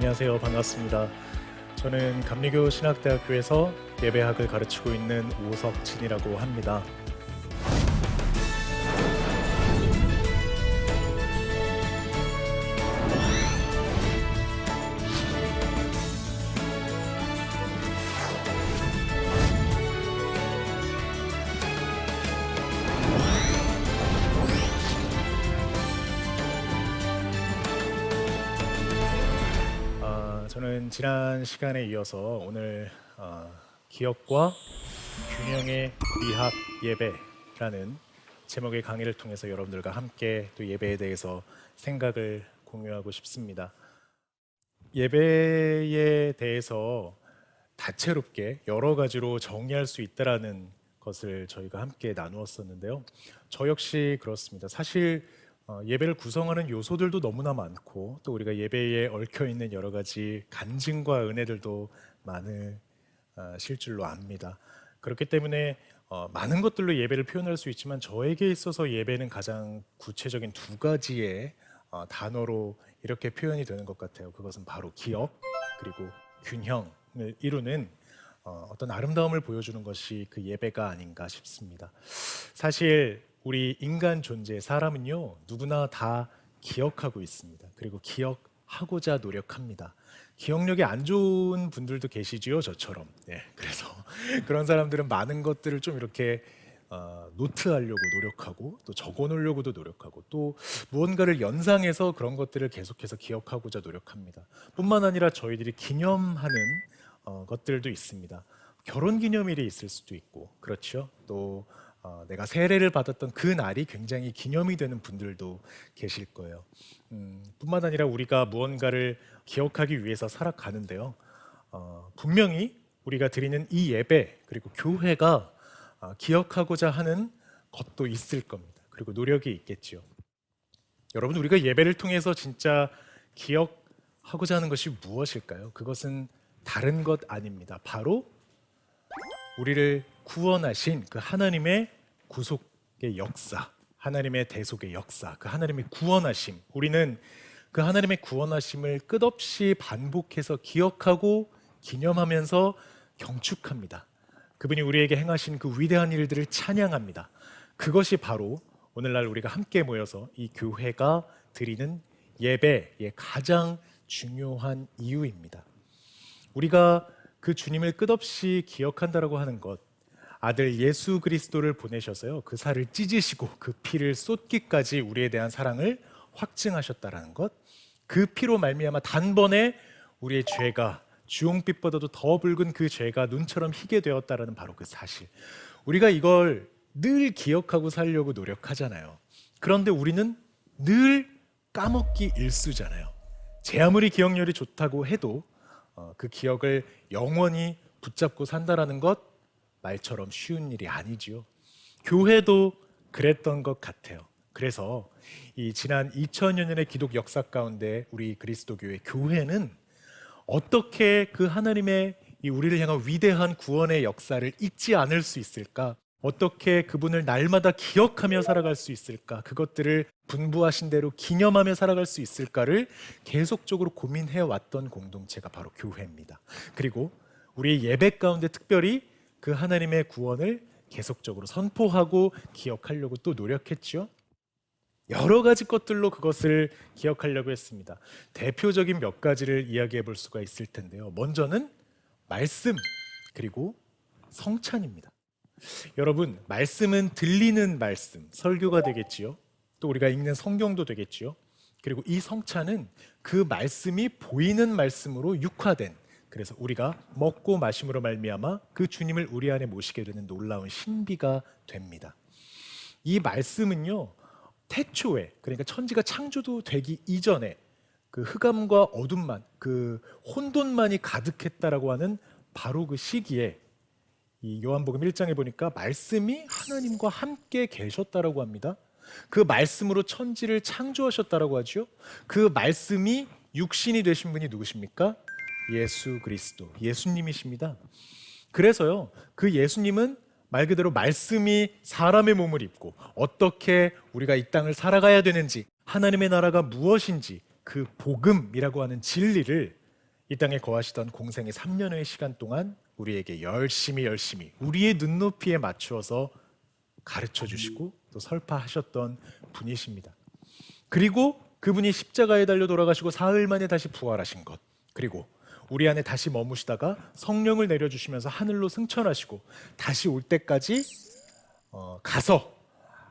안녕하세요. 반갑습니다. 저는 감리교 신학대학교에서 예배학을 가르치고 있는 오석진이라고 합니다. 저는 지난 시간에 이어서 오늘 기억과 균형의 미학 예배라는 제목의 강의를 통해서 여러분들과 함께 또 예배에 대해서 생각을 공유하고 싶습니다. 예배에 대해서 다채롭게 여러 가지로 정의할 수 있다라는 것을 저희가 함께 나누었었는데요. 저 역시 그렇습니다. 사실 예배를 구성하는 요소들도 너무나 많고 또 우리가 예배에 얽혀 있는 여러 가지 간증과 은혜들도 많으실 줄로 압니다. 그렇기 때문에 많은 것들로 예배를 표현할 수 있지만 저에게 있어서 예배는 가장 구체적인 두 가지의 단어로 이렇게 표현이 되는 것 같아요. 그것은 바로 기억 그리고 균형을 이루는 어떤 아름다움을 보여주는 것이 그 예배가 아닌가 싶습니다. 사실 우리 인간 존재, 사람은요 누구나 다 기억하고 있습니다. 그리고 기억하고자 노력합니다. 기억력이 안 좋은 분들도 계시지요, 저처럼. 그래서 그런 사람들은 많은 것들을 좀 이렇게 노트하려고 노력하고 또 적어놓으려고도 노력하고 또 무언가를 연상해서 그런 것들을 계속해서 기억하고자 노력합니다. 뿐만 아니라 저희들이 기념하는 것들도 있습니다. 결혼기념일이 있을 수도 있고, 그렇죠. 또 내가 세례를 받았던 그 날이 굉장히 기념이 되는 분들도 계실 거예요. 뿐만 아니라 우리가 무언가를 기억하기 위해서 살아가는데요. 분명히 우리가 드리는 이 예배 그리고 교회가 기억하고자 하는 것도 있을 겁니다. 그리고 노력이 있겠지요. 여러분, 우리가 예배를 통해서 진짜 기억하고자 하는 것이 무엇일까요? 그것은 다른 것 아닙니다. 바로 우리를 구원하신 그 하나님의 구속의 역사, 하나님의 대속의 역사, 그 하나님의 구원하심. 우리는 그 하나님의 구원하심을 끝없이 반복해서 기억하고 기념하면서 경축합니다. 그분이 우리에게 행하신 그 위대한 일들을 찬양합니다. 그것이 바로 오늘날 우리가 함께 모여서 이 교회가 드리는 예배의 가장 중요한 이유입니다. 우리가 그 주님을 끝없이 기억한다라고 하는 것, 아들 예수 그리스도를 보내셔서요 그 살을 찢으시고 그 피를 쏟기까지 우리에 대한 사랑을 확증하셨다라는 것, 그 피로 말미암아 단번에 우리의 죄가 주홍빛보다도 더 붉은 그 죄가 눈처럼 희게 되었다라는 바로 그 사실, 우리가 이걸 늘 기억하고 살려고 노력하잖아요. 그런데 우리는 늘 까먹기 일쑤잖아요. 제 아무리 기억력이 좋다고 해도 그 기억을 영원히 붙잡고 산다라는 것 말처럼 쉬운 일이 아니지요. 교회도 그랬던 것 같아요. 그래서 이 지난 2000여 년의 기독 역사 가운데 우리 그리스도교회 교회는 어떻게 그 하나님의 이 우리를 향한 위대한 구원의 역사를 잊지 않을 수 있을까? 어떻게 그분을 날마다 기억하며 살아갈 수 있을까? 그것들을 분부하신 대로 기념하며 살아갈 수 있을까를 계속적으로 고민해 왔던 공동체가 바로 교회입니다. 그리고 우리의 예배 가운데 특별히 그 하나님의 구원을 계속적으로 선포하고 기억하려고 또 노력했죠. 여러 가지 것들로 그것을 기억하려고 했습니다. 대표적인 몇 가지를 이야기해 볼 수가 있을 텐데요. 먼저는 말씀 그리고 성찬입니다. 여러분, 말씀은 들리는 말씀, 설교가 되겠지요. 또 우리가 읽는 성경도 되겠지요. 그리고 이 성찬은 그 말씀이 보이는 말씀으로 육화된, 그래서 우리가 먹고 마심으로 말미암아 그 주님을 우리 안에 모시게 되는 놀라운 신비가 됩니다. 이 말씀은요 태초에, 그러니까 천지가 창조도 되기 이전에 그 흑암과 어둠만, 그 혼돈만이 가득했다라고 하는 바로 그 시기에 이 요한복음 1장에 보니까 말씀이 하나님과 함께 계셨다라고 합니다. 그 말씀으로 천지를 창조하셨다라고 하죠. 그 말씀이 육신이 되신 분이 누구십니까? 예수 그리스도, 예수님이십니다. 그래서요 그 예수님은 말 그대로 말씀이 사람의 몸을 입고 어떻게 우리가 이 땅을 살아가야 되는지, 하나님의 나라가 무엇인지 그 복음이라고 하는 진리를 이 땅에 거하시던 공생의 3년의 시간 동안 우리에게 열심히 우리의 눈높이에 맞추어서 가르쳐 주시고 또 설파하셨던 분이십니다. 그리고 그분이 십자가에 달려 돌아가시고 사흘 만에 다시 부활하신 것, 그리고 우리 안에 다시 머무시다가 성령을 내려주시면서 하늘로 승천하시고 다시 올 때까지 가서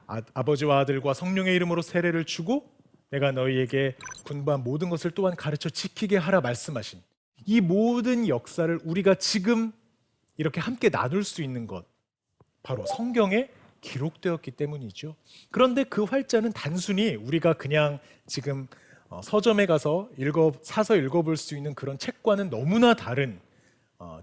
아버지와 아들과 성령의 이름으로 세례를 주고 내가 너희에게 분부한 모든 것을 또한 가르쳐 지키게 하라 말씀하신 이 모든 역사를 우리가 지금 이렇게 함께 나눌 수 있는 것, 바로 성경에 기록되었기 때문이죠. 그런데 그 활자는 단순히 우리가 그냥 지금 서점에 가서 사서 읽어볼 수 있는 그런 책과는 너무나 다른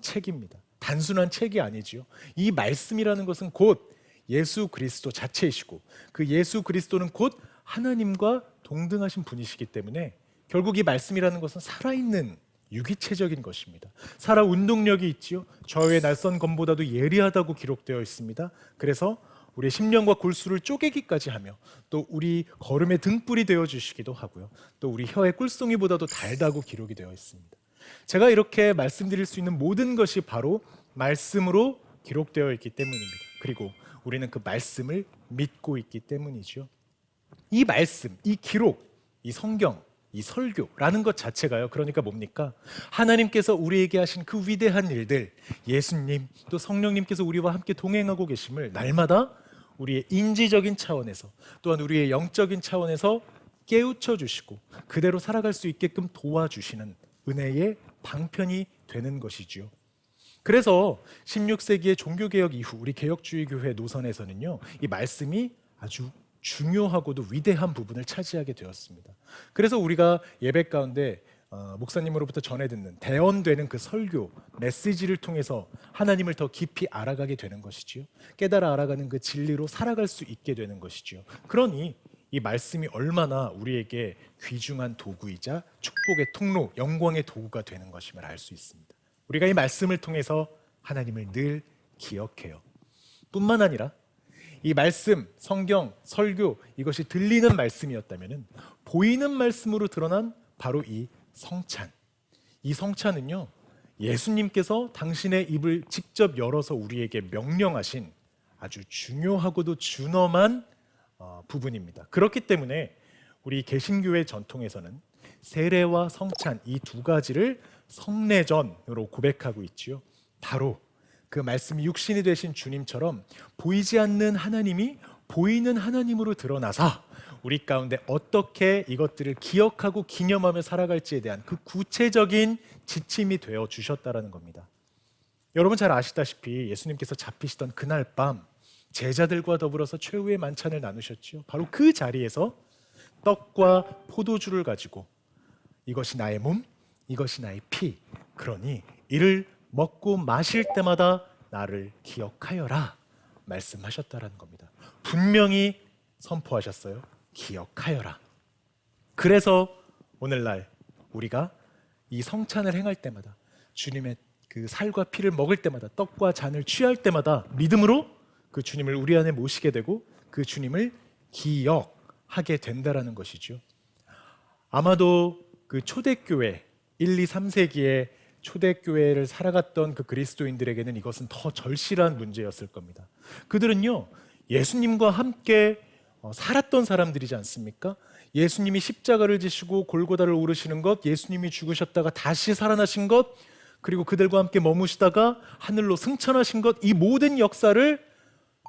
책입니다. 단순한 책이 아니지요. 이 말씀이라는 것은 곧 예수 그리스도 자체이시고 그 예수 그리스도는 곧 하나님과 동등하신 분이시기 때문에 결국 이 말씀이라는 것은 살아있는 유기체적인 것입니다. 살아 운동력이 있지요. 저의 날선 검보다도 예리하다고 기록되어 있습니다. 그래서 우리의 심령과 골수를 쪼개기까지 하며 또 우리 걸음의 등불이 되어 주시기도 하고요. 또 우리 혀의 꿀송이보다도 달다고 기록이 되어 있습니다. 제가 이렇게 말씀드릴 수 있는 모든 것이 바로 말씀으로 기록되어 있기 때문입니다. 그리고 우리는 그 말씀을 믿고 있기 때문이죠. 이 말씀, 이 기록, 이 성경, 이 설교라는 것 자체가요. 그러니까 뭡니까? 하나님께서 우리에게 하신 그 위대한 일들, 예수님 또 성령님께서 우리와 함께 동행하고 계심을 날마다 우리의 인지적인 차원에서 또한 우리의 영적인 차원에서 깨우쳐 주시고 그대로 살아갈 수 있게끔 도와주시는 은혜의 방편이 되는 것이지요. 그래서 16세기의 종교개혁 이후 우리 개혁주의 교회 노선에서는요, 이 말씀이 아주 중요하고도 위대한 부분을 차지하게 되었습니다. 그래서 우리가 예배 가운데 목사님으로부터 전해 듣는 대언되는 그 설교 메시지를 통해서 하나님을 더 깊이 알아가게 되는 것이지요. 깨달아 알아가는 그 진리로 살아갈 수 있게 되는 것이지요. 그러니 이 말씀이 얼마나 우리에게 귀중한 도구이자 축복의 통로, 영광의 도구가 되는 것임을 알 수 있습니다. 우리가 이 말씀을 통해서 하나님을 늘 기억해요. 뿐만 아니라 이 말씀, 성경, 설교 이것이 들리는 말씀이었다면 보이는 말씀으로 드러난 바로 이 성찬. 이 성찬은요, 예수님께서 당신의 입을 직접 열어서 우리에게 명령하신 아주 중요하고도 준엄한 부분입니다. 그렇기 때문에 우리 개신교회 전통에서는 세례와 성찬 이 두 가지를 성례전으로 고백하고 있지요. 바로 그 말씀이 육신이 되신 주님처럼 보이지 않는 하나님이 보이는 하나님으로 드러나사 우리 가운데 어떻게 이것들을 기억하고 기념하며 살아갈지에 대한 그 구체적인 지침이 되어 주셨다라는 겁니다. 여러분 잘 아시다시피 예수님께서 잡히시던 그날 밤 제자들과 더불어서 최후의 만찬을 나누셨죠. 바로 그 자리에서 떡과 포도주를 가지고 이것이 나의 몸, 이것이 나의 피, 그러니 이를 먹고 마실 때마다 나를 기억하여라 말씀하셨다라는 겁니다. 분명히 선포하셨어요. 기억하여라. 그래서 오늘날 우리가 이 성찬을 행할 때마다 주님의 그 살과 피를 먹을 때마다 떡과 잔을 취할 때마다 믿음으로 그 주님을 우리 안에 모시게 되고 그 주님을 기억하게 된다라는 것이죠. 아마도 그 초대교회 1, 2, 3세기에 초대교회를 살아갔던 그 그리스도인들에게는 이것은 더 절실한 문제였을 겁니다. 그들은요, 예수님과 함께 살았던 사람들이지 않습니까? 예수님이 십자가를 지시고 골고다를 오르시는 것, 예수님이 죽으셨다가 다시 살아나신 것, 그리고 그들과 함께 머무시다가 하늘로 승천하신 것, 이 모든 역사를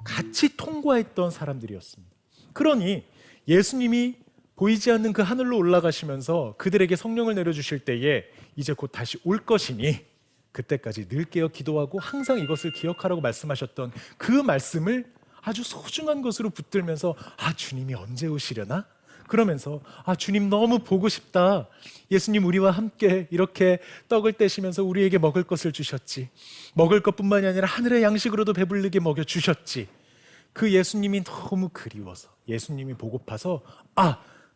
같이 통과했던 사람들이었습니다. 그러니 예수님이 보이지 않는 그 하늘로 올라가시면서 그들에게 성령을 내려주실 때에 이제 곧 다시 올 것이니 그때까지 늘 깨어 기도하고 항상 이것을 기억하라고 말씀하셨던 그 말씀을 아주 소중한 것으로 붙들면서 주님이 언제 오시려나? 그러면서 주님 너무 보고 싶다. 예수님 우리와 함께 이렇게 떡을 떼시면서 우리에게 먹을 것을 주셨지. 먹을 것뿐만이 아니라 하늘의 양식으로도 배불리게 먹여주셨지. 그 예수님이 너무 그리워서 예수님이 보고파서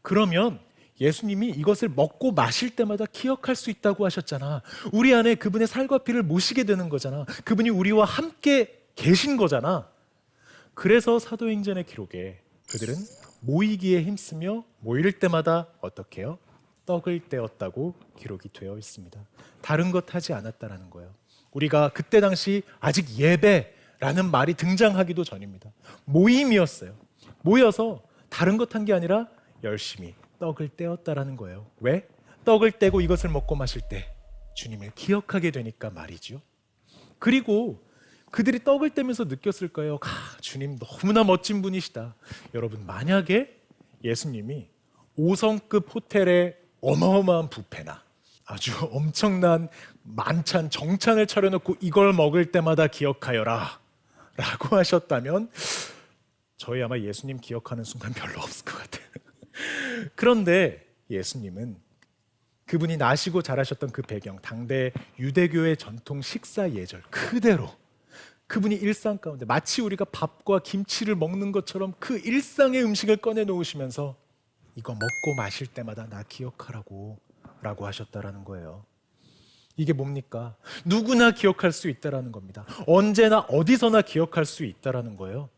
그러면 예수님이 이것을 먹고 마실 때마다 기억할 수 있다고 하셨잖아. 우리 안에 그분의 살과 피를 모시게 되는 거잖아. 그분이 우리와 함께 계신 거잖아. 그래서 사도행전의 기록에 그들은 모이기에 힘쓰며 모일 때마다 어떻게 해요? 떡을 떼었다고 기록이 되어 있습니다. 다른 것 하지 않았다라는 거예요. 우리가 그때 당시 아직 예배라는 말이 등장하기도 전입니다. 모임이었어요. 모여서 다른 것 한 게 아니라 열심히 떡을 떼었다라는 거예요. 왜? 떡을 떼고 이것을 먹고 마실 때 주님을 기억하게 되니까 말이죠. 그리고 그들이 떡을 떼면서 느꼈을 거예요. 주님 너무나 멋진 분이시다. 여러분, 만약에 예수님이 5성급 호텔에 어마어마한 뷔페나 아주 엄청난 만찬 정찬을 차려놓고 이걸 먹을 때마다 기억하여라 라고 하셨다면 저희 아마 예수님 기억하는 순간 별로 없을 것 같아요. 그런데 예수님은 그분이 나시고 자라셨던 그 배경, 당대 유대교의 전통 식사 예절 그대로 그분이 일상 가운데 마치 우리가 밥과 김치를 먹는 것처럼 그 일상의 음식을 꺼내 놓으시면서 이거 먹고 마실 때마다 나 기억하라고 라고 하셨다라는 거예요. 이게 뭡니까? 누구나 기억할 수 있다라는 겁니다. 언제나 어디서나 기억할 수 있다라는 거예요.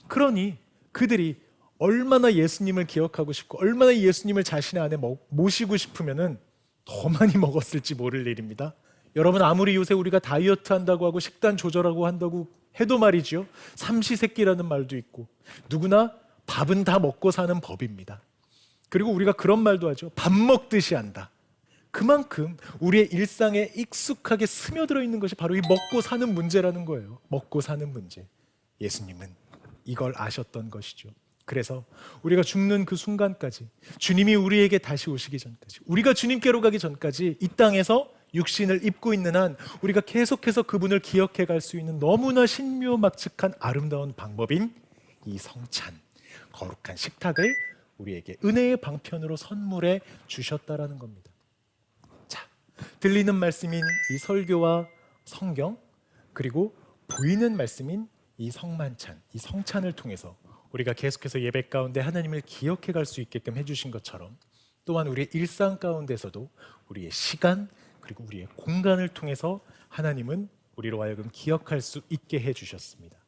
그러니 그들이 얼마나 예수님을 기억하고 싶고 얼마나 예수님을 자신의 안에 모시고 싶으면은 더 많이 먹었을지 모를 일입니다. 여러분, 아무리 요새 우리가 다이어트 한다고 하고 식단 조절하고 한다고 해도 말이죠, 삼시세끼라는 말도 있고 누구나 밥은 다 먹고 사는 법입니다. 그리고 우리가 그런 말도 하죠. 밥 먹듯이 한다. 그만큼 우리의 일상에 익숙하게 스며들어 있는 것이 바로 이 먹고 사는 문제라는 거예요. 먹고 사는 문제. 예수님은 이걸 아셨던 것이죠. 그래서 우리가 죽는 그 순간까지, 주님이 우리에게 다시 오시기 전까지, 우리가 주님께로 가기 전까지 이 땅에서 육신을 입고 있는 한 우리가 계속해서 그분을 기억해 갈 수 있는 너무나 신묘막측한 아름다운 방법인 이 성찬, 거룩한 식탁을 우리에게 은혜의 방편으로 선물해 주셨다라는 겁니다. 자, 들리는 말씀인 이 설교와 성경, 그리고 보이는 말씀인 이 성만찬, 이 성찬을 통해서 우리가 계속해서 예배 가운데 하나님을 기억해 갈 수 있게끔 해주신 것처럼 또한 우리의 일상 가운데서도 우리의 시간 그리고 우리의 공간을 통해서 하나님은 우리로 하여금 기억할 수 있게 해주셨습니다.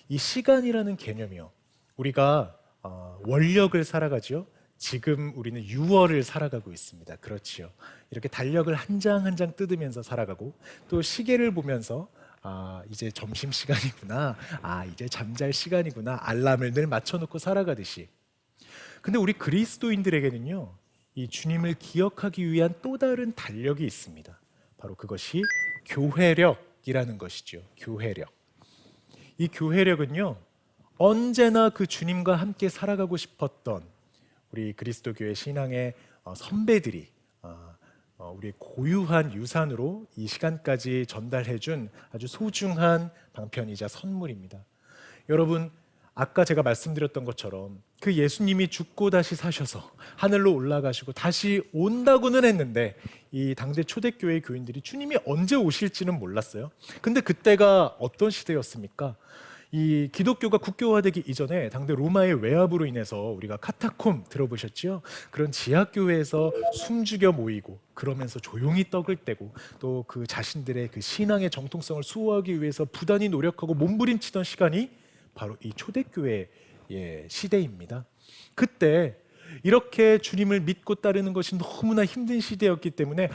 이 시간이라는 개념이요, 우리가 원력을 살아가죠. 지금 우리는 유월을 살아가고 있습니다. 그렇지요. 이렇게 달력을 한 장 한 장 뜯으면서 살아가고 또 시계를 보면서 이제 점심시간이구나, 이제 잠잘 시간이구나, 알람을 늘 맞춰놓고 살아가듯이. 근데 우리 그리스도인들에게는요, 이 주님을 기억하기 위한 또 다른 달력이 있습니다. 바로 그것이 교회력이라는 것이죠. 교회력. 이 교회력은요, 언제나 그 주님과 함께 살아가고 싶었던 우리 그리스도교회 신앙의 선배들이 우리의 고유한 유산으로 이 시간까지 전달해준 아주 소중한 방편이자 선물입니다. 여러분, 아까 제가 말씀드렸던 것처럼 그 예수님이 죽고 다시 사셔서 하늘로 올라가시고 다시 온다고는 했는데 이 당대 초대교회 교인들이 주님이 언제 오실지는 몰랐어요. 근데 그때가 어떤 시대였습니까? 이 기독교가 국교화되기 이전에 당대 로마의 외압으로 인해서 우리가 카타콤 들어보셨죠? 그런 지하교회에서 숨죽여 모이고 그러면서 조용히 떡을 떼고 또 그 자신들의 그 신앙의 정통성을 수호하기 위해서 부단히 노력하고 몸부림치던 시간이 바로 이 초대교회의 시대입니다. 그때 이렇게 주님을 믿고 따르는 것이 너무나 힘든 시대였기 때문에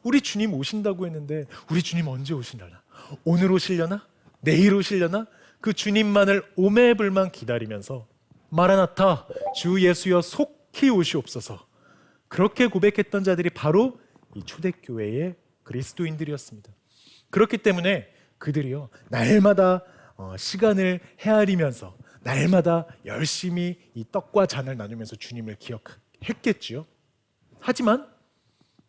우리 주님 오신다고 했는데 우리 주님 언제 오시려나? 오늘 오시려나? 내일 오시려나? 그 주님만을 오매불만 기다리면서 마라나타, 주 예수여 속히 오시옵소서, 그렇게 고백했던 자들이 바로 이 초대교회의 그리스도인들이었습니다. 그렇기 때문에 그들이요, 날마다 시간을 헤아리면서 날마다 열심히 이 떡과 잔을 나누면서 주님을 기억했겠지요. 하지만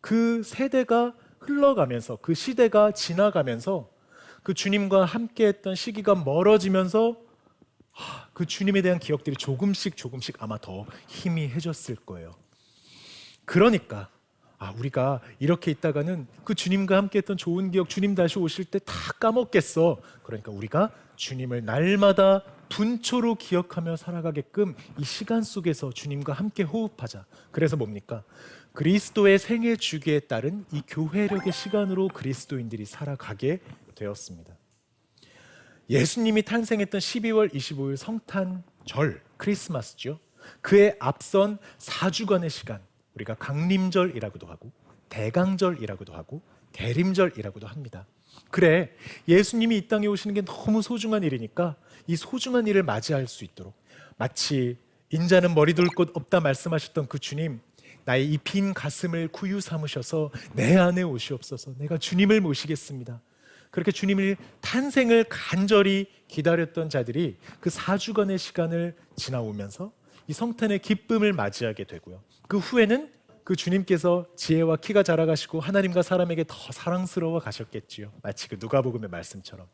그 세대가 흘러가면서 그 시대가 지나가면서 그 주님과 함께했던 시기가 멀어지면서 그 주님에 대한 기억들이 조금씩 아마 더 희미해졌을 거예요. 그러니까 우리가 이렇게 있다가는 그 주님과 함께했던 좋은 기억, 주님 다시 오실 때 다 까먹겠어. 그러니까 우리가 주님을 날마다 분초로 기억하며 살아가게끔 이 시간 속에서 주님과 함께 호흡하자. 그래서 뭡니까? 그리스도의 생애 주기에 따른 이 교회력의 시간으로 그리스도인들이 살아가게 되었습니다. 예수님이 탄생했던 12월 25일 성탄절, 크리스마스죠. 그에 앞선 4주간의 시간, 우리가 강림절이라고도 하고 대강절이라고도 하고 대림절이라고도 합니다. 그래, 예수님이 이 땅에 오시는 게 너무 소중한 일이니까 이 소중한 일을 맞이할 수 있도록, 마치 인자는 머리 둘 곳 없다 말씀하셨던 그 주님, 나의 이 빈 가슴을 구유 삼으셔서 내 안에 오시옵소서. 내가 주님을 모시겠습니다. 그렇게 주님의 탄생을 간절히 기다렸던 자들이 그 4주간의 시간을 지나오면서 이 성탄의 기쁨을 맞이하게 되고요. 그 후에는 그 주님께서 지혜와 키가 자라가시고 하나님과 사람에게 더 사랑스러워 가셨겠지요. 마치 그 누가복음의 말씀처럼.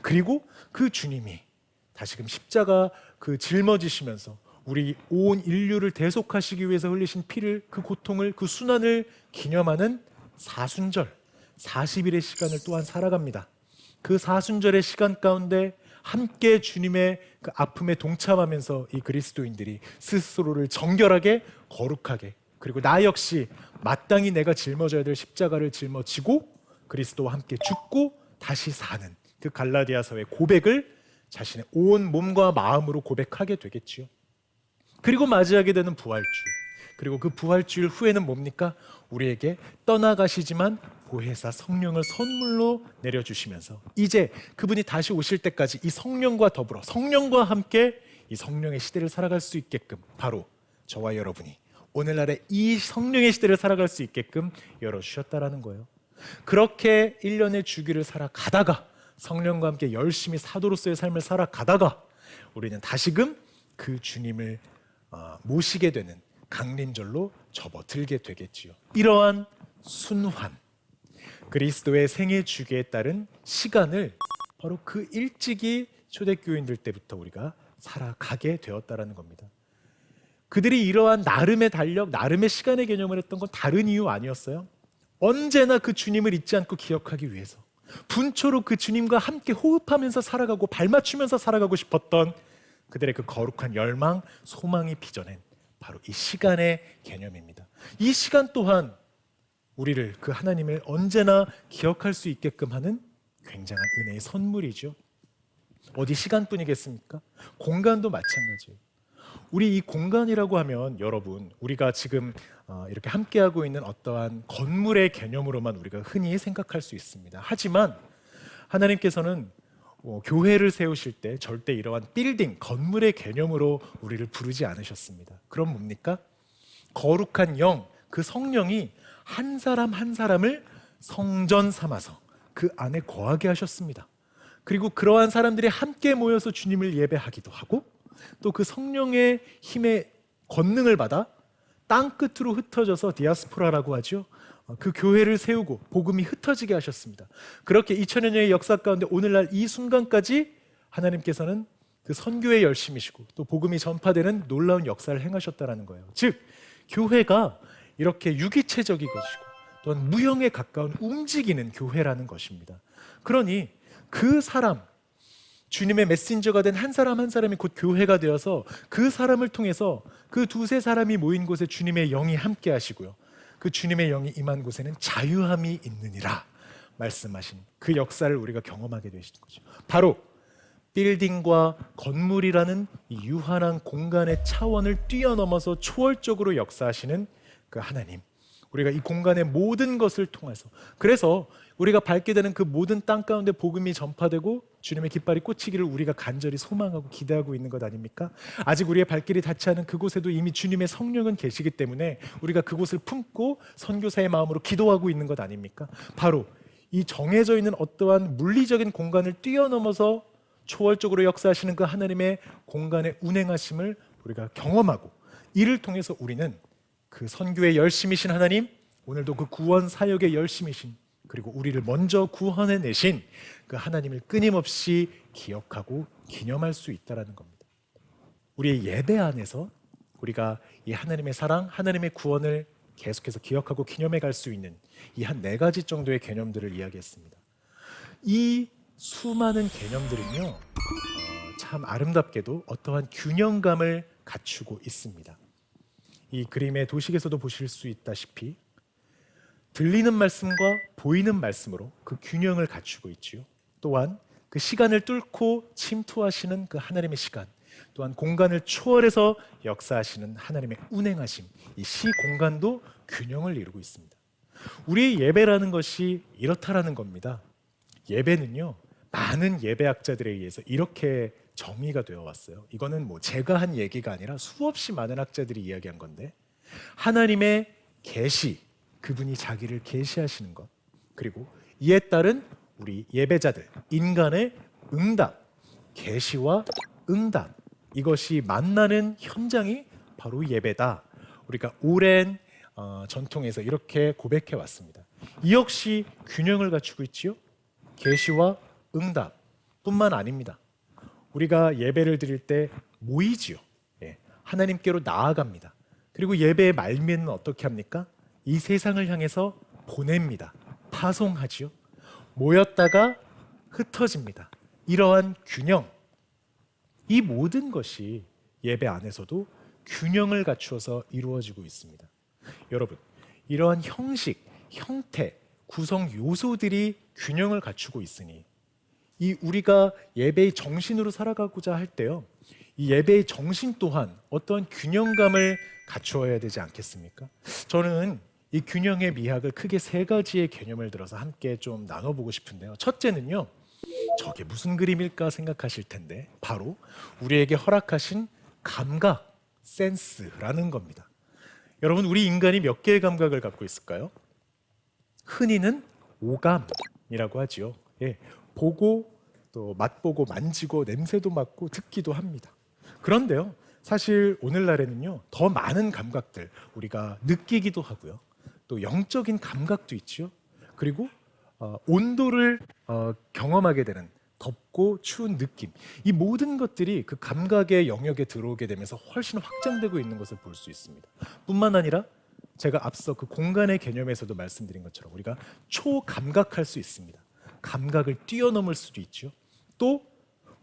그리고 그 주님이 다시금 십자가 그 짊어지시면서 우리 온 인류를 대속하시기 위해서 흘리신 피를, 그 고통을, 그 순환을 기념하는 사순절, 40일의 시간을 또한 살아갑니다. 그 사순절의 시간 가운데 함께 주님의 그 아픔에 동참하면서 이 그리스도인들이 스스로를 정결하게, 거룩하게, 그리고 나 역시 마땅히 내가 짊어져야 될 십자가를 짊어지고 그리스도와 함께 죽고 다시 사는 그 갈라디아서의 고백을 자신의 온 몸과 마음으로 고백하게 되겠지요. 그리고 맞이하게 되는 부활주일, 그리고 그 부활주일 후에는 뭡니까? 우리에게 떠나가시지만 보혜사 성령을 선물로 내려주시면서 이제 그분이 다시 오실 때까지 이 성령과 더불어, 성령과 함께 이 성령의 시대를 살아갈 수 있게끔, 바로 저와 여러분이 오늘날의 이 성령의 시대를 살아갈 수 있게끔 열어주셨다라는 거예요. 그렇게 1년의 주기를 살아가다가, 성령과 함께 열심히 사도로서의 삶을 살아가다가 우리는 다시금 그 주님을 모시게 되는 강림절로 접어들게 되겠지요. 이러한 순환, 그리스도의 생애 주기에 따른 시간을 바로 그 일찍이 초대교인들 때부터 우리가 살아가게 되었다라는 겁니다. 그들이 이러한 나름의 달력, 나름의 시간의 개념을 했던 건 다른 이유 아니었어요? 언제나 그 주님을 잊지 않고 기억하기 위해서, 분초로 그 주님과 함께 호흡하면서 살아가고 발맞추면서 살아가고 싶었던 그들의 그 거룩한 열망, 소망이 빚어낸 바로 이 시간의 개념입니다. 이 시간 또한 우리를, 그 하나님을 언제나 기억할 수 있게끔 하는 굉장한 은혜의 선물이죠. 어디 시간뿐이겠습니까? 공간도 마찬가지예요. 우리 이 공간이라고 하면, 여러분, 우리가 지금 이렇게 함께하고 있는 어떠한 건물의 개념으로만 우리가 흔히 생각할 수 있습니다. 하지만 하나님께서는 교회를 세우실 때 절대 이러한 빌딩, 건물의 개념으로 우리를 부르지 않으셨습니다. 그럼 뭡니까? 거룩한 영, 그 성령이 한 사람 한 사람을 성전 삼아서 그 안에 거하게 하셨습니다. 그리고 그러한 사람들이 함께 모여서 주님을 예배하기도 하고, 또 그 성령의 힘의 권능을 받아 땅 끝으로 흩어져서 디아스포라라고 하죠. 그 교회를 세우고 복음이 흩어지게 하셨습니다. 그렇게 2000여 년의 역사 가운데 오늘날 이 순간까지 하나님께서는 그 선교에 열심이시고 또 복음이 전파되는 놀라운 역사를 행하셨다는 거예요. 즉, 교회가 이렇게 유기체적인 것이고 또한 무형에 가까운 움직이는 교회라는 것입니다. 그러니 그 사람, 주님의 메신저가 된 한 사람 한 사람이 곧 교회가 되어서 그 사람을 통해서 그 두세 사람이 모인 곳에 주님의 영이 함께 하시고요, 그 주님의 영이 임한 곳에는 자유함이 있느니라 말씀하신 그 역사를 우리가 경험하게 되시는 거죠. 바로 빌딩과 건물이라는 이 유한한 공간의 차원을 뛰어넘어서 초월적으로 역사하시는 그 하나님, 우리가 이 공간의 모든 것을 통해서, 그래서 우리가 밟게 되는 그 모든 땅 가운데 복음이 전파되고 주님의 깃발이 꽂히기를 우리가 간절히 소망하고 기대하고 있는 것 아닙니까? 아직 우리의 발길이 닿지 않은 그곳에도 이미 주님의 성령은 계시기 때문에 우리가 그곳을 품고 선교사의 마음으로 기도하고 있는 것 아닙니까? 바로 이 정해져 있는 어떠한 물리적인 공간을 뛰어넘어서 초월적으로 역사하시는 그 하나님의 공간의 운행하심을 우리가 경험하고, 이를 통해서 우리는 그 선교에 열심이신 하나님, 오늘도 그 구원 사역에 열심이신, 그리고 우리를 먼저 구원해 내신 그 하나님을 끊임없이 기억하고 기념할 수 있다는 겁니다. 우리의 예배 안에서 우리가 이 하나님의 사랑, 하나님의 구원을 계속해서 기억하고 기념해 갈 수 있는 이 한 4가지 정도의 개념들을 이야기했습니다. 이 수많은 개념들은요, 참 아름답게도 어떠한 균형감을 갖추고 있습니다. 이 그림의 도식에서도 보실 수 있다시피 들리는 말씀과 보이는 말씀으로 그 균형을 갖추고 있지요. 또한 그 시간을 뚫고 침투하시는 그 하나님의 시간, 또한 공간을 초월해서 역사하시는 하나님의 운행하심, 이 시공간도 균형을 이루고 있습니다. 우리의 예배라는 것이 이렇다라는 겁니다. 예배는요, 많은 예배학자들에 의해서 이렇게 정의가 되어 왔어요. 이거는 뭐 제가 한 얘기가 아니라 수없이 많은 학자들이 이야기한 건데, 하나님의 계시, 그분이 자기를 계시하시는 것, 그리고 이에 따른 우리 예배자들, 인간의 응답, 계시와 응답, 이것이 만나는 현장이 바로 예배다. 우리가 오랜 전통에서 이렇게 고백해 왔습니다. 이 역시 균형을 갖추고 있지요. 계시와 응답뿐만 아닙니다. 우리가 예배를 드릴 때 모이지요. 예, 하나님께로 나아갑니다. 그리고 예배의 말미에는 어떻게 합니까? 이 세상을 향해서 보냅니다. 파송하지요. 모였다가 흩어집니다. 이러한 균형, 이 모든 것이 예배 안에서도 균형을 갖추어서 이루어지고 있습니다. 여러분, 이러한 형식, 형태, 구성 요소들이 균형을 갖추고 있으니 이 우리가 예배의 정신으로 살아가고자 할 때요, 이 예배의 정신 또한 어떠한 균형감을 갖추어야 되지 않겠습니까? 저는 이 균형의 미학을 크게 세 가지의 개념을 들어서 함께 좀 나눠보고 싶은데요. 첫째는요, 저게 무슨 그림일까 생각하실 텐데 바로 우리에게 허락하신 감각, 센스라는 겁니다. 여러분, 우리 인간이 몇 개의 감각을 갖고 있을까요? 흔히는 오감이라고 하지요. 예, 보고 또 맛보고 만지고 냄새도 맡고 듣기도 합니다. 그런데요, 사실 오늘날에는요, 더 많은 감각들 우리가 느끼기도 하고요. 또 영적인 감각도 있지요. 그리고 온도를 경험하게 되는 덥고 추운 느낌, 이 모든 것들이 그 감각의 영역에 들어오게 되면서 훨씬 확장되고 있는 것을 볼 수 있습니다. 뿐만 아니라 제가 앞서 그 공간의 개념에서도 말씀드린 것처럼 우리가 초감각할 수 있습니다. 감각을 뛰어넘을 수도 있죠. 또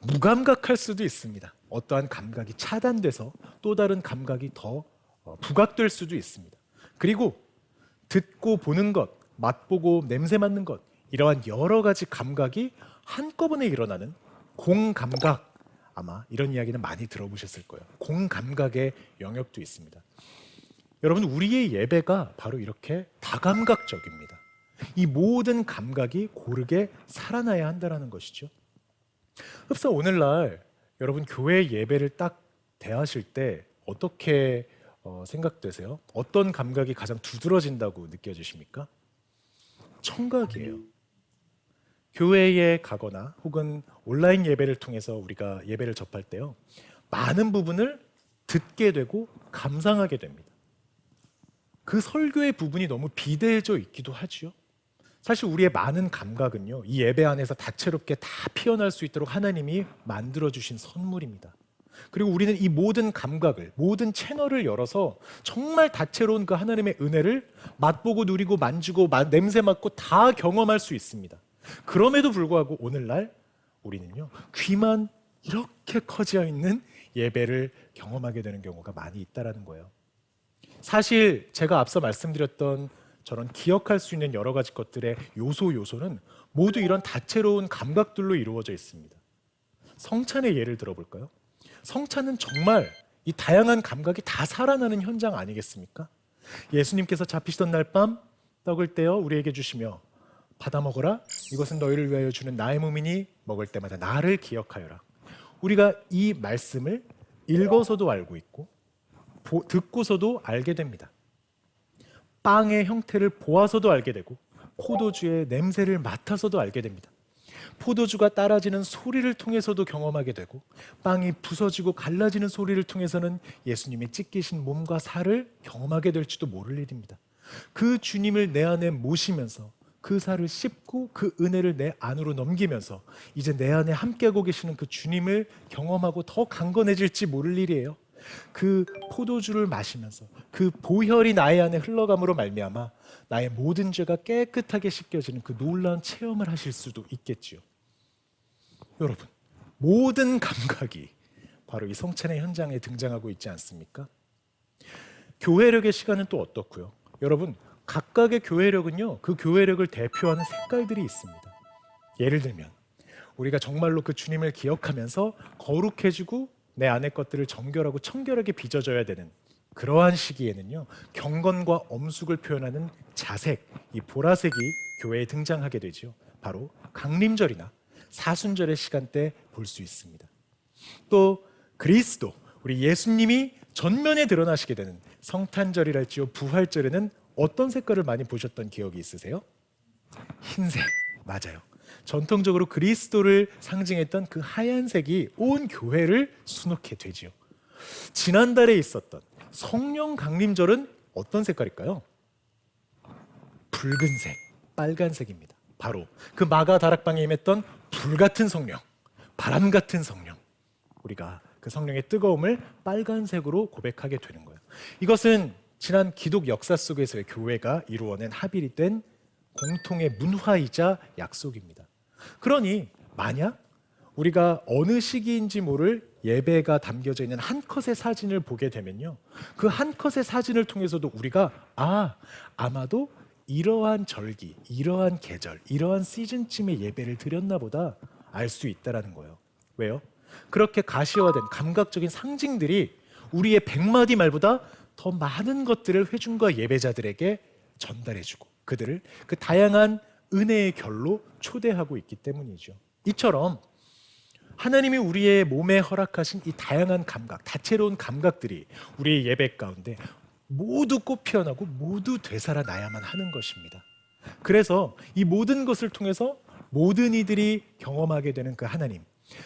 무감각할 수도 있습니다. 어떠한 감각이 차단돼서 또 다른 감각이 더 부각될 수도 있습니다. 그리고 듣고 보는 것, 맛보고 냄새 맡는 것, 이러한 여러 가지 감각이 한꺼번에 일어나는 공감각, 아마 이런 이야기는 많이 들어보셨을 거예요. 공감각의 영역도 있습니다. 여러분, 우리의 예배가 바로 이렇게 다감각적입니다. 이 모든 감각이 고르게 살아나야 한다는 것이죠. 흡사 오늘날 여러분 교회 예배를 딱 대하실 때 어떻게 생각되세요? 어떤 감각이 가장 두드러진다고 느껴지십니까? 청각이에요. 교회에 가거나 혹은 온라인 예배를 통해서 우리가 예배를 접할 때요, 많은 부분을 듣게 되고 감상하게 됩니다. 그 설교의 부분이 너무 비대해져 있기도 하지요. 사실 우리의 많은 감각은요, 이 예배 안에서 다채롭게 다 피어날 수 있도록 하나님이 만들어주신 선물입니다. 그리고 우리는 이 모든 감각을, 모든 채널을 열어서 정말 다채로운 그 하나님의 은혜를 맛보고 누리고 만지고 냄새 맡고 다 경험할 수 있습니다. 그럼에도 불구하고 오늘날 우리는요, 귀만 이렇게 커져 있는 예배를 경험하게 되는 경우가 많이 있다는 거예요. 사실 제가 앞서 말씀드렸던 저런 기억할 수 있는 여러 가지 것들의 요소는 모두 이런 다채로운 감각들로 이루어져 있습니다. 성찬의 예를 들어볼까요? 성찬은 정말 이 다양한 감각이 다 살아나는 현장 아니겠습니까? 예수님께서 잡히시던 날 밤 떡을 떼어 우리에게 주시며 받아 먹어라, 이것은 너희를 위하여 주는 나의 몸이니 먹을 때마다 나를 기억하여라. 우리가 이 말씀을 읽어서도 알고 있고 듣고서도 알게 됩니다. 빵의 형태를 보아서도 알게 되고 포도주의 냄새를 맡아서도 알게 됩니다. 포도주가 따라지는 소리를 통해서도 경험하게 되고 빵이 부서지고 갈라지는 소리를 통해서는 예수님의 찢기신 몸과 살을 경험하게 될지도 모를 일입니다. 그 주님을 내 안에 모시면서 그 살을 씹고 그 은혜를 내 안으로 넘기면서 이제 내 안에 함께하고 계시는 그 주님을 경험하고 더 강건해질지 모를 일이에요. 그 포도주를 마시면서 그 보혈이 나의 안에 흘러감으로 말미암아 나의 모든 죄가 깨끗하게 씻겨지는 그 놀라운 체험을 하실 수도 있겠지요. 여러분, 모든 감각이 바로 이 성찬의 현장에 등장하고 있지 않습니까? 교회력의 시간은 또 어떻고요? 여러분, 각각의 교회력은요, 그 교회력을 대표하는 색깔들이 있습니다. 예를 들면 우리가 정말로 그 주님을 기억하면서 거룩해지고 내 안의 것들을 정결하고 청결하게 빚어져야 되는 그러한 시기에는요, 경건과 엄숙을 표현하는 자색, 이 보라색이 교회에 등장하게 되죠. 바로 강림절이나 사순절의 시간대 볼 수 있습니다. 또 그리스도, 우리 예수님이 전면에 드러나시게 되는 성탄절이랄지요, 부활절에는 어떤 색깔을 많이 보셨던 기억이 있으세요? 흰색, 맞아요. 전통적으로 그리스도를 상징했던 그 하얀색이 온 교회를 수놓게 되지요. 지난달에 있었던 성령 강림절은 어떤 색깔일까요? 붉은색, 빨간색입니다. 바로 그 마가 다락방에 임했던 불같은 성령, 바람 같은 성령. 우리가 그 성령의 뜨거움을 빨간색으로 고백하게 되는 거예요. 이것은 지난 기독 역사 속에서의 교회가 이루어낸 합일이 된 공통의 문화이자 약속입니다. 그러니 만약 우리가 어느 시기인지 모를 예배가 담겨져 있는 한 컷의 사진을 보게 되면요, 그 한 컷의 사진을 통해서도 우리가 아마도 이러한 절기, 이러한 계절, 이러한 시즌쯤에 예배를 드렸나 보다 알 수 있다라는 거예요. 왜요? 그렇게 가시화된 감각적인 상징들이 우리의 100마디 말보다 더 많은 것들을 회중과 예배자들에게 전달해주고 그들을 그 다양한 은혜의 결로 초대하고 있기 때문이죠. 이처럼 하나님이 우리의 몸에 허락하신 이 다양한 감각, 다채로운 감각들이 우리의 예배 가운데 모두 꽃 피어나고 모두 되살아나야만 하는 것입니다. 그래서 이 모든 것을 통해서 모든 이들이 경험하게 되는 그 하나님,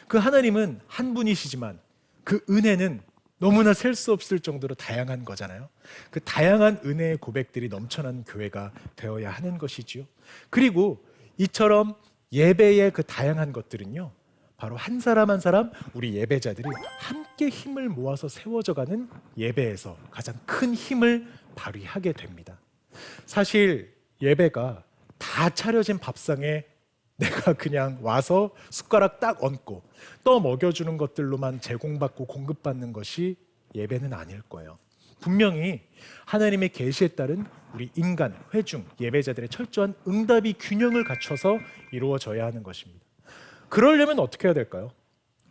그 하나님은 한 분이시지만 그 은혜는 너무나 셀 수 없을 정도로 다양한 거잖아요. 그 다양한 은혜의 고백들이 넘쳐나는 교회가 되어야 하는 것이지요. 그리고 이처럼 예배의 그 다양한 것들은요, 바로 한 사람 한 사람 우리 예배자들이 함께 힘을 모아서 세워져가는 예배에서 가장 큰 힘을 발휘하게 됩니다. 사실 예배가 다 차려진 밥상에 내가 그냥 와서 숟가락 딱 얹고 떠 먹여주는 것들로만 제공받고 공급받는 것이 예배는 아닐 거예요. 분명히 하나님의 계시에 따른 우리 인간, 회중, 예배자들의 철저한 응답이 균형을 갖춰서 이루어져야 하는 것입니다. 그러려면 어떻게 해야 될까요?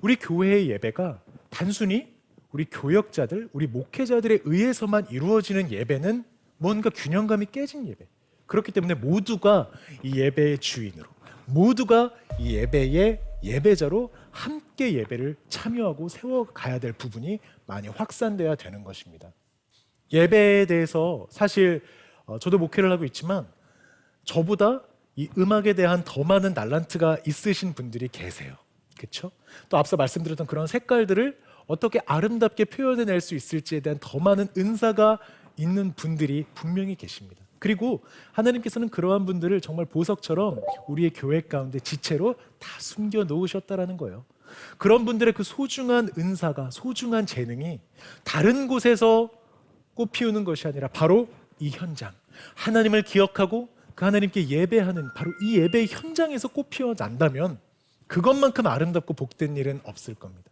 우리 교회의 예배가 단순히 우리 교역자들, 우리 목회자들에 의해서만 이루어지는 예배는 뭔가 균형감이 깨진 예배. 그렇기 때문에 모두가 이 예배의 주인으로, 모두가 이 예배의 예배자로 함께 예배를 참여하고 세워가야 될 부분이 많이 확산돼야 되는 것입니다. 예배에 대해서 사실 저도 목회를 하고 있지만 저보다 이 음악에 대한 더 많은 달란트가 있으신 분들이 계세요. 그렇죠? 또 앞서 말씀드렸던 그런 색깔들을 어떻게 아름답게 표현해낼 수 있을지에 대한 더 많은 은사가 있는 분들이 분명히 계십니다. 그리고 하나님께서는 그러한 분들을 정말 보석처럼 우리의 교회 가운데 지체로 다 숨겨 놓으셨다라는 거예요. 그런 분들의 그 소중한 은사가, 소중한 재능이 다른 곳에서 꽃피우는 것이 아니라 바로 이 현장, 하나님을 기억하고 그 하나님께 예배하는 바로 이 예배의 현장에서 꽃피어 난다면 그것만큼 아름답고 복된 일은 없을 겁니다.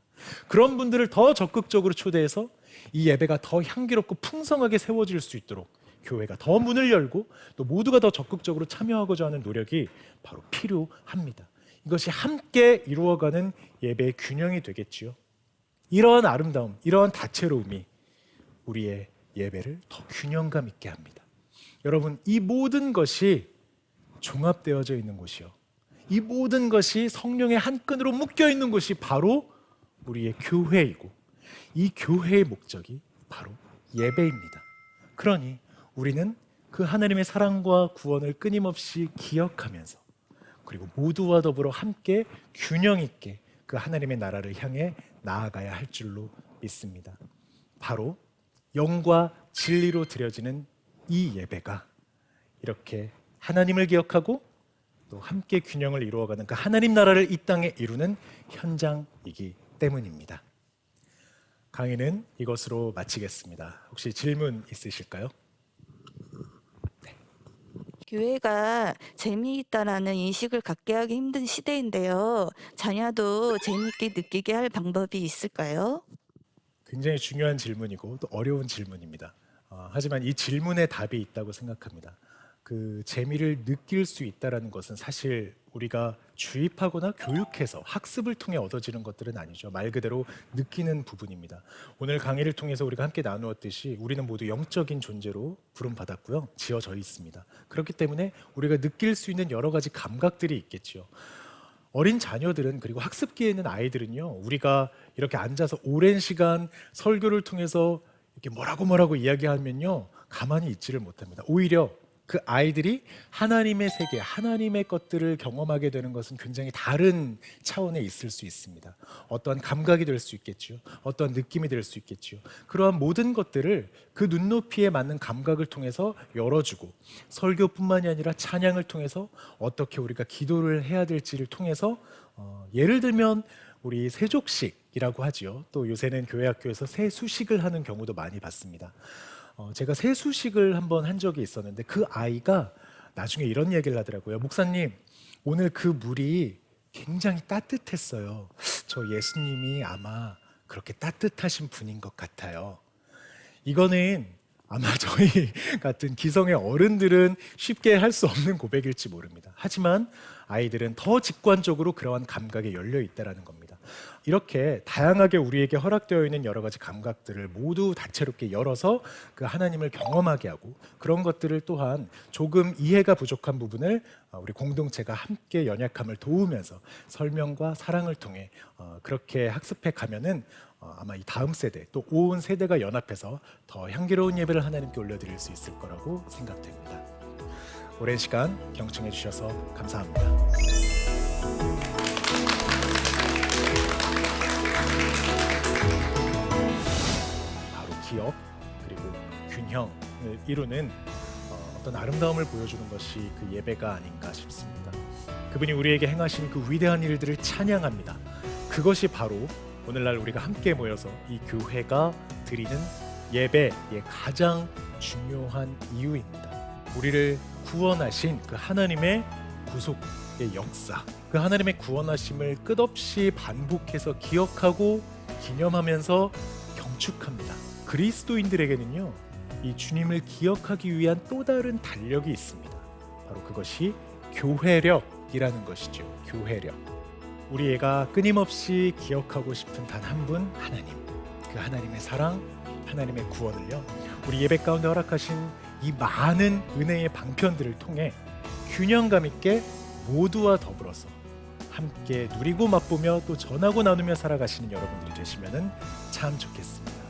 그런 분들을 더 적극적으로 초대해서 이 예배가 더 향기롭고 풍성하게 세워질 수 있도록 교회가 더 문을 열고 또 모두가 더 적극적으로 참여하고자 하는 노력이 바로 필요합니다. 이것이 함께 이루어가는 예배의 균형이 되겠지요. 이러한 아름다움, 이러한 다채로움이 우리의 예배를 더 균형감 있게 합니다. 여러분, 이 모든 것이 종합되어져 있는 곳이요, 이 모든 것이 성령의 한 끈으로 묶여 있는 곳이 바로 우리의 교회이고, 이 교회의 목적이 바로 예배입니다. 그러니 우리는 그 하나님의 사랑과 구원을 끊임없이 기억하면서 그리고 모두와 더불어 함께 균형 있게 그 하나님의 나라를 향해 나아가야 할 줄로 믿습니다. 바로 영과 진리로 드려지는 이 예배가 이렇게 하나님을 기억하고 또 함께 균형을 이루어가는 그 하나님 나라를 이 땅에 이루는 현장이기 때문입니다. 강의는 이것으로 마치겠습니다. 혹시 질문 있으실까요? 교회가 재미있다라는 인식을 갖게 하기 힘든 시대인데요. 자녀도 재미있게 느끼게 할 방법이 있을까요? 굉장히 중요한 질문이고 또 어려운 질문입니다. 하지만 이 질문에 답이 있다고 생각합니다. 그 재미를 느낄 수 있다라는 것은 사실 우리가 주입하거나 교육해서 학습을 통해 얻어지는 것들은 아니죠. 말 그대로 느끼는 부분입니다. 오늘 강의를 통해서 우리가 함께 나누었듯이 우리는 모두 영적인 존재로 부름받았고요. 지어져 있습니다. 그렇기 때문에 우리가 느낄 수 있는 여러 가지 감각들이 있겠죠. 어린 자녀들은, 그리고 학습기에 있는 아이들은요, 우리가 이렇게 앉아서 오랜 시간 설교를 통해서 이렇게 뭐라고 이야기하면요, 가만히 있지를 못합니다. 오히려 그 아이들이 하나님의 세계, 하나님의 것들을 경험하게 되는 것은 굉장히 다른 차원에 있을 수 있습니다. 어떠한 감각이 될 수 있겠죠. 어떠한 느낌이 될 수 있겠죠. 그러한 모든 것들을 그 눈높이에 맞는 감각을 통해서 열어주고, 설교뿐만이 아니라 찬양을 통해서 어떻게 우리가 기도를 해야 될지를 통해서 예를 들면 우리 세족식이라고 하지요. 또 요새는 교회 학교에서 세수식을 하는 경우도 많이 봤습니다. 제가 세수식을 한번 한 적이 있었는데 그 아이가 나중에 이런 얘기를 하더라고요. 목사님, 오늘 그 물이 굉장히 따뜻했어요. 저 예수님이 아마 그렇게 따뜻하신 분인 것 같아요. 이거는 아마 저희 같은 기성의 어른들은 쉽게 할 수 없는 고백일지 모릅니다. 하지만 아이들은 더 직관적으로 그러한 감각에 열려 있다는 겁니다. 이렇게 다양하게 우리에게 허락되어 있는 여러 가지 감각들을 모두 다채롭게 열어서 그 하나님을 경험하게 하고, 그런 것들을 또한 조금 이해가 부족한 부분을 우리 공동체가 함께 연약함을 도우면서 설명과 사랑을 통해 그렇게 학습해 가면은 아마 이 다음 세대, 또 온 세대가 연합해서 더 향기로운 예배를 하나님께 올려드릴 수 있을 거라고 생각됩니다. 오랜 시간 경청해 주셔서 감사합니다. 바로 기업 그리고 균형을 이루는 어떤 아름다움을 보여주는 것이 그 예배가 아닌가 싶습니다. 그분이 우리에게 행하신 그 위대한 일들을 찬양합니다. 그것이 바로 오늘날 우리가 함께 모여서 이 교회가 드리는 예배의 가장 중요한 이유입니다. 우리를 구원하신 그 하나님의 구속의 역사, 그 하나님의 구원하심을 끝없이 반복해서 기억하고 기념하면서 경축합니다. 그리스도인들에게는요, 이 주님을 기억하기 위한 또 다른 달력이 있습니다. 바로 그것이 교회력이라는 것이죠. 교회력. 우리가 끊임없이 기억하고 싶은 단 한 분, 하나님. 그 하나님의 사랑, 하나님의 구원을요, 우리 예배 가운데 허락하신 이 많은 은혜의 방편들을 통해 균형감 있게 모두와 더불어서 함께 누리고 맛보며 또 전하고 나누며 살아가시는 여러분들이 되시면 참 좋겠습니다.